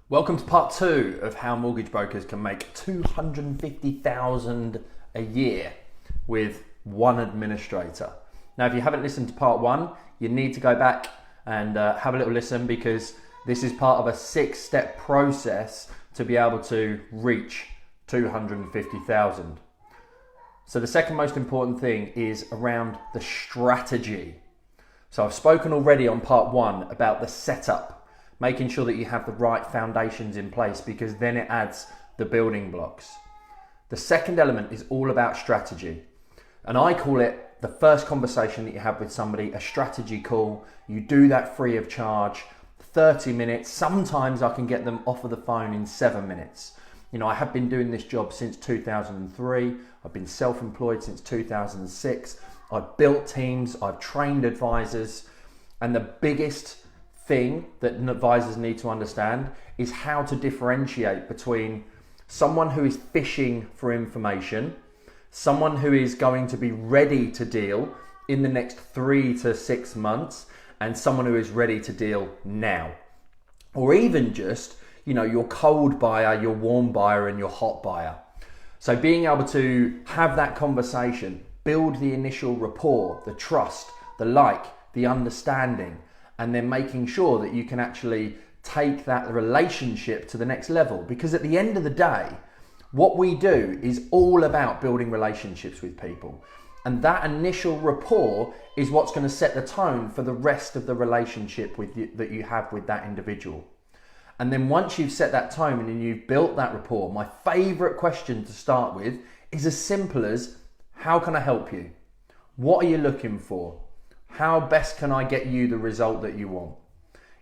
Welcome to part 2 of how mortgage brokers can make $250,000 a year with one administrator. Now, if you haven't listened to part 1, you need to go back and have a little listen, because this is part of a 6-step process to be able to reach $250,000. So the second most important thing is around the strategy. So I've spoken already on part 1 about the setup, making sure that you have the right foundations in place, because then it adds the building blocks. The second element is all about strategy. And I call it the first conversation that you have with somebody, a strategy call. You do that free of charge, 30 minutes. Sometimes I can get them off of the phone in 7 minutes. You know, I have been doing this job since 2003. I've been self-employed since 2006. I've built teams, I've trained advisors, and the biggest thing that advisors need to understand is how to differentiate between someone who is fishing for information, someone who is going to be ready to deal in the next 3 to 6 months, and someone who is ready to deal now. Or even just, you know, your cold buyer, your warm buyer, and your hot buyer. So being able to have that conversation, build the initial rapport, the trust, the the understanding, and then making sure that you can actually take that relationship to the next level. Because at the end of the day, what we do is all about building relationships with people. And that initial rapport is what's going to set the tone for the rest of the relationship that you have with that individual. And then once you've set that tone and you've built that rapport, my favorite question to start with is as simple as, how can I help you? What are you looking for? How best can I get you the result that you want?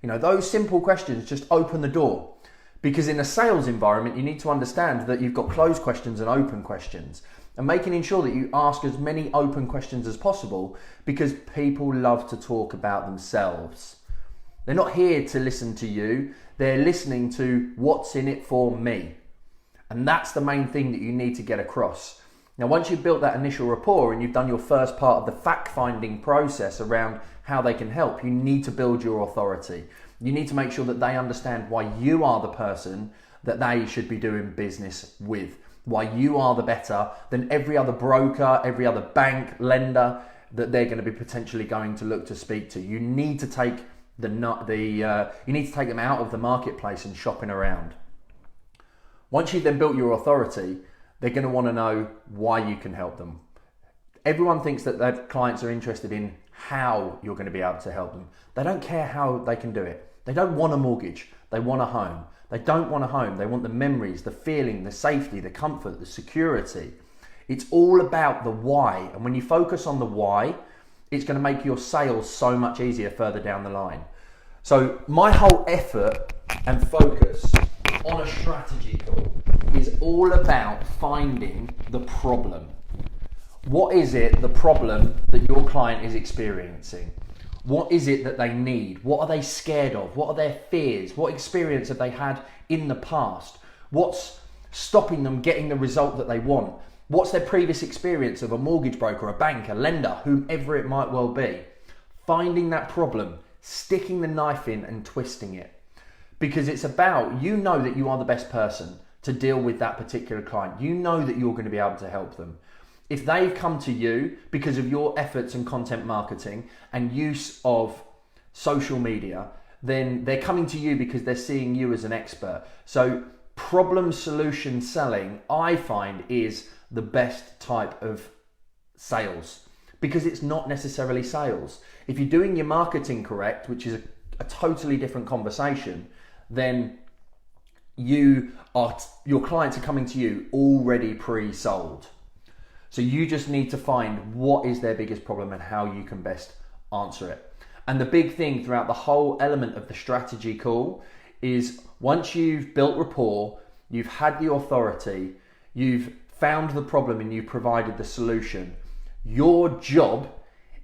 You know, those simple questions just open the door. Because in a sales environment, you need to understand that you've got closed questions and open questions. And making sure that you ask as many open questions as possible, because people love to talk about themselves. They're not here to listen to you. They're listening to what's in it for me. And that's the main thing that you need to get across. Now, once you've built that initial rapport and you've done your first part of the fact-finding process around how they can help, you need to build your authority. You need to make sure that they understand why you are the person that they should be doing business with, why you are the better than every other broker, every other bank, lender that they're going to be potentially going to look to speak to. You need to take you need to take them out of the marketplace and shopping around. Once you've then built your authority, they're going to want to know why you can help them. Everyone thinks that their clients are interested in how you're going to be able to help them. They don't care how they can do it. They don't want a mortgage. They want a home. They don't want a home. They want the memories, the feeling, the safety, the comfort, the security. It's all about the why. And when you focus on the why, it's going to make your sales so much easier further down the line. So my whole effort and focus on a strategy call is all about finding the problem. What is it, the problem that your client is experiencing? What is it that they need? What are they scared of? What are their fears? What experience have they had in the past? What's stopping them getting the result that they want? What's their previous experience of a mortgage broker, a bank, a lender, whomever it might well be? Finding that problem, sticking the knife in and twisting it. Because it's about, you know that you are the best person to deal with that particular client. You know that you're going to be able to help them. If they've come to you because of your efforts in content marketing and use of social media, then they're coming to you because they're seeing you as an expert. So problem solution selling, I find, is the best type of sales, because it's not necessarily sales. If you're doing your marketing correct, which is a totally different conversation, then your clients are coming to you already pre-sold. So you just need to find what is their biggest problem and how you can best answer it. And the big thing throughout the whole element of the strategy call is, once you've built rapport, you've had the authority, you've found the problem and you've provided the solution, your job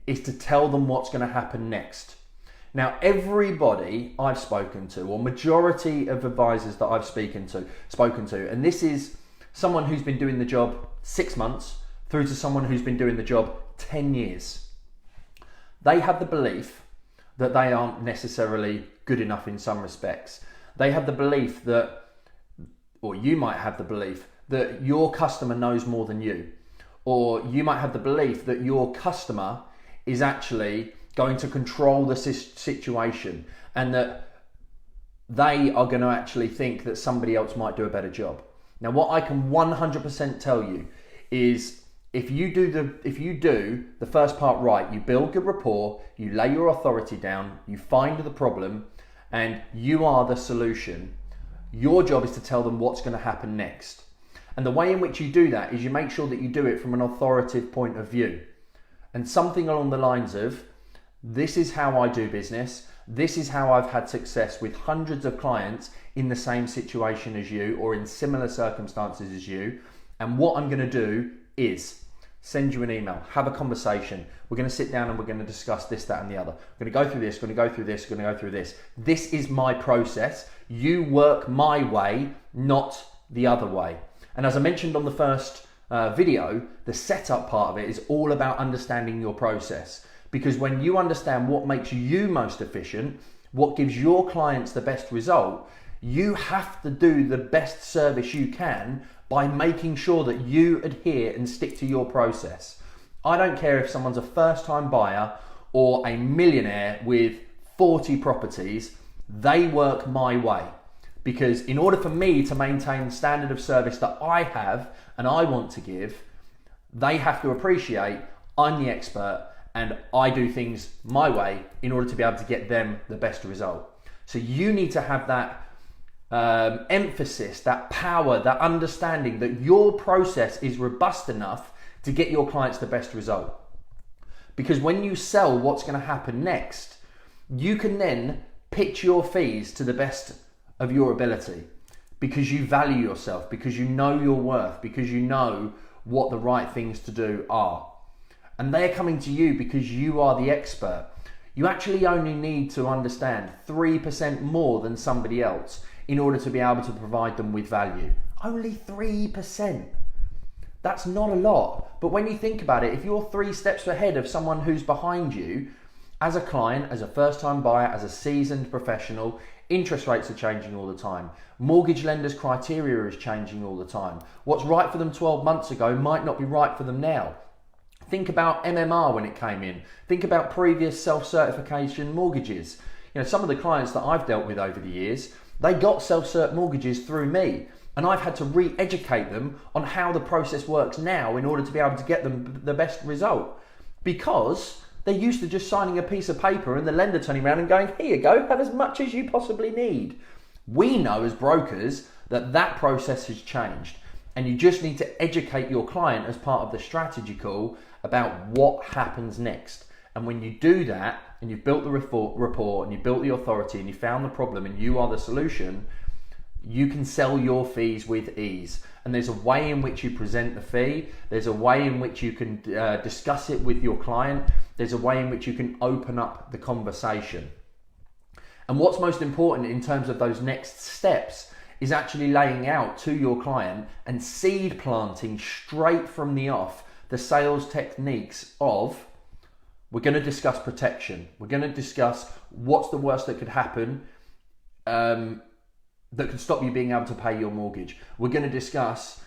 is to tell them what's going to happen next. Now, everybody I've spoken to, or majority of advisors that I've spoken to, and this is someone who's been doing the job 6 months through to someone who's been doing the job 10 years. They have the belief that they aren't necessarily good enough in some respects. They have the belief that, or you might have the belief that your customer knows more than you. Or you might have the belief that your customer is actually going to control the situation, and that they are going to actually think that somebody else might do a better job. Now, what I can 100% tell you is if you do the first part right, you build good rapport, you lay your authority down, you find the problem, and you are the solution, your job is to tell them what's going to happen next. And the way in which you do that is you make sure that you do it from an authoritative point of view. And something along the lines of, this is how I do business, this is how I've had success with hundreds of clients in the same situation as you or in similar circumstances as you. And what I'm going to do is send you an email, have a conversation. We're going to sit down and we're going to discuss this, that, and the other. We're going to go through this, going to go through this, going to go through this. This is my process. You work my way, not the other way. And as I mentioned on the first video, the setup part of it is all about understanding your process. Because when you understand what makes you most efficient, what gives your clients the best result, you have to do the best service you can by making sure that you adhere and stick to your process. I don't care if someone's a first-time buyer or a millionaire with 40 properties, they work my way. Because in order for me to maintain the standard of service that I have and I want to give, they have to appreciate I'm the expert and I do things my way in order to be able to get them the best result. So you need to have that emphasis, that power, that understanding that your process is robust enough to get your clients the best result. Because when you sell what's going to happen next, you can then pitch your fees to the best of your ability, because you value yourself, because you know your worth, because you know what the right things to do are. And they're coming to you because you are the expert. You actually only need to understand 3% more than somebody else in order to be able to provide them with value. Only 3%. That's not a lot. But when you think about it, if you're 3 steps ahead of someone who's behind you, as a client, as a first-time buyer, as a seasoned professional, interest rates are changing all the time. Mortgage lenders' criteria is changing all the time. What's right for them 12 months ago might not be right for them now. Think about MMR when it came in. Think about previous self-certification mortgages. You know, some of the clients that I've dealt with over the years, they got self-cert mortgages through me. And I've had to re-educate them on how the process works now in order to be able to get them the best result. Because they're used to just signing a piece of paper and the lender turning around and going, here you go, have as much as you possibly need. We know as brokers that that process has changed. And you just need to educate your client as part of the strategy call about what happens next. And when you do that, and you've built the rapport, and you've built the authority, and you found the problem, and you are the solution, you can sell your fees with ease. And there's a way in which you present the fee. There's a way in which you can discuss it with your client. There's a way in which you can open up the conversation. And what's most important in terms of those next steps is actually laying out to your client and seed planting straight from the off the sales techniques of, we're going to discuss protection. We're going to discuss what's the worst that could happen that could stop you being able to pay your mortgage. We're going to discuss,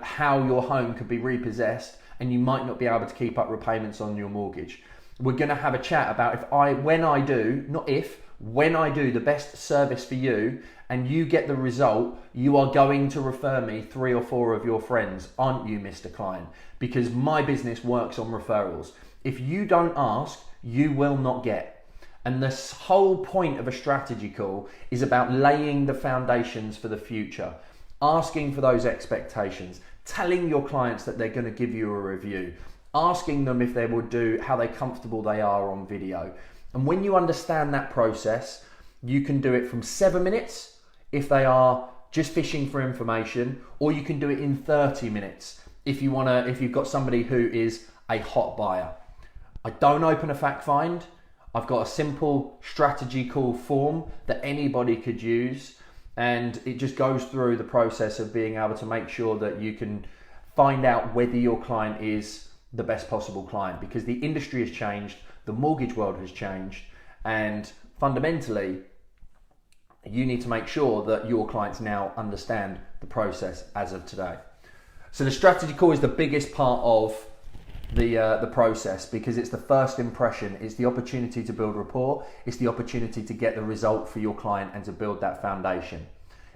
how your home could be repossessed and you might not be able to keep up repayments on your mortgage. We're going to have a chat about when I do the best service for you and you get the result, you are going to refer me 3 or 4 of your friends, aren't you, Mr. Client? Because my business works on referrals. If you don't ask, you will not get. And the whole point of a strategy call is about laying the foundations for the future, asking for those expectations, telling your clients that they're going to give you a review, asking them if they will do how comfortable they are on video. And when you understand that process, you can do it from 7 minutes if they are just fishing for information, or you can do it in 30 minutes if you've got somebody who is a hot buyer. I don't open a fact find. I've got a simple strategy call form that anybody could use, and it just goes through the process of being able to make sure that you can find out whether your client is the best possible client, because the industry has changed, the mortgage world has changed, and fundamentally You need to make sure that your clients now understand the process as of today. So the strategy call is the biggest part of the process, because it's the first impression, it's the opportunity to build rapport, it's the opportunity to get the result for your client and to build that foundation.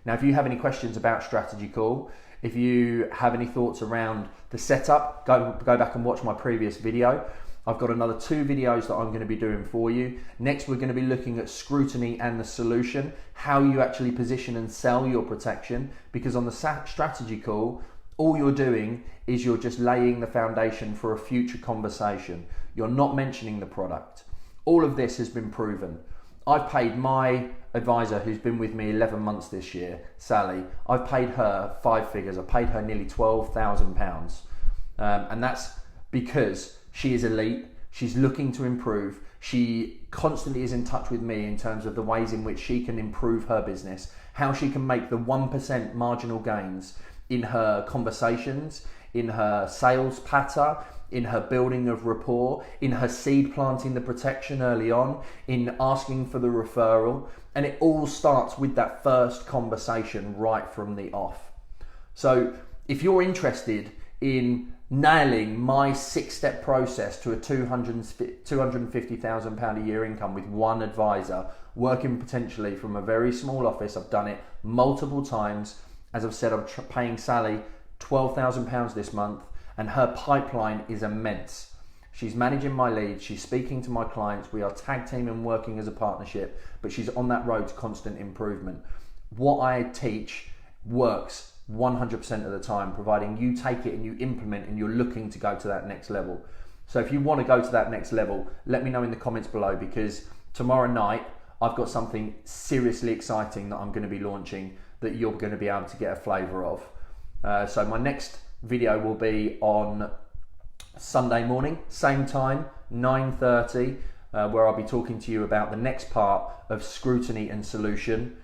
Now, if you have any questions about strategy call, if you have any thoughts around the setup, go back and watch my previous video. I've got another 2 videos that I'm going to be doing for you. Next, we're going to be looking at scrutiny and the solution, how you actually position and sell your protection, because on the strategy call, all you're doing is you're just laying the foundation for a future conversation. You're not mentioning the product. All of this has been proven. I've paid my advisor, who's been with me 11 months this year, Sally, I've paid her 5 figures. I paid her nearly £12,000. And that's because she is elite. She's looking to improve. She constantly is in touch with me in terms of the ways in which she can improve her business, how she can make the 1% marginal gains in her conversations, in her sales patter, in her building of rapport, in her seed planting the protection early on, in asking for the referral. And it all starts with that first conversation right from the off. So if you're interested in nailing my 6-step process to a £250,000 a year income with one advisor, working potentially from a very small office, I've done it multiple times. As I've said, I'm paying Sally £12,000 this month, and her pipeline is immense. She's managing my leads, she's speaking to my clients, we are tag team and working as a partnership, but she's on that road to constant improvement. What I teach works 100% of the time, providing you take it and you implement and you're looking to go to that next level. So if you want to go to that next level, let me know in the comments below, because tomorrow night I've got something seriously exciting that I'm going to be launching that you're going to be able to get a flavour of. So my next video will be on Sunday morning, same time, 9:30, where I'll be talking to you about the next part of scrutiny and solution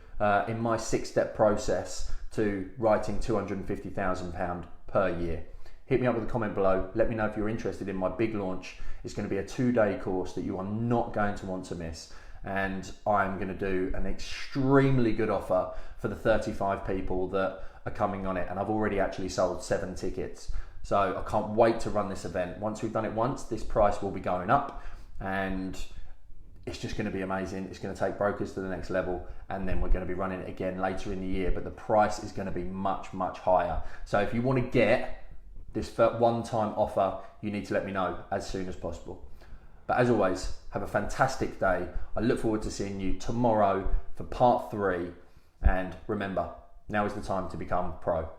in my 6-step process to writing £250,000 per year. Hit me up with a comment below. Let me know if you're interested in my big launch. It's going to be a 2-day course that you are not going to want to miss. And I'm going to do an extremely good offer for the 35 people that are coming on it. And I've already actually sold 7 tickets. So I can't wait to run this event. Once we've done it once, this price will be going up, and it's just going to be amazing. It's going to take brokers to the next level, and then we're going to be running it again later in the year, but the price is going to be much, much higher. So if you want to get this one-time offer, you need to let me know as soon as possible. But as always, have a fantastic day. I look forward to seeing you tomorrow for part 3. And remember, now is the time to become pro.